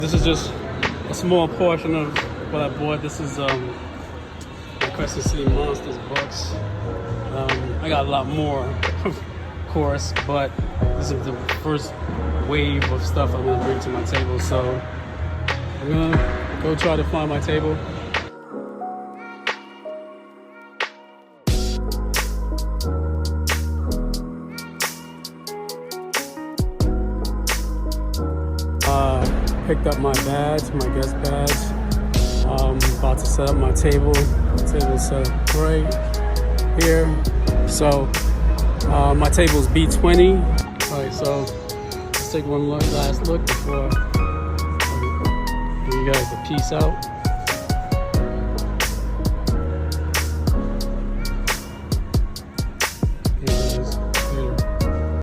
This is just a small portion of what I bought. This is the Crescent City Monsters books. I got a lot more, of course, but this is the first wave of stuff I'm gonna bring to my table. So I'm gonna go try to find my table. Picked up my badge, my guest badge. About to set up my table. Table's set up right here. So my table's B20. All right, so let's take one last look before I give you guys a peace out.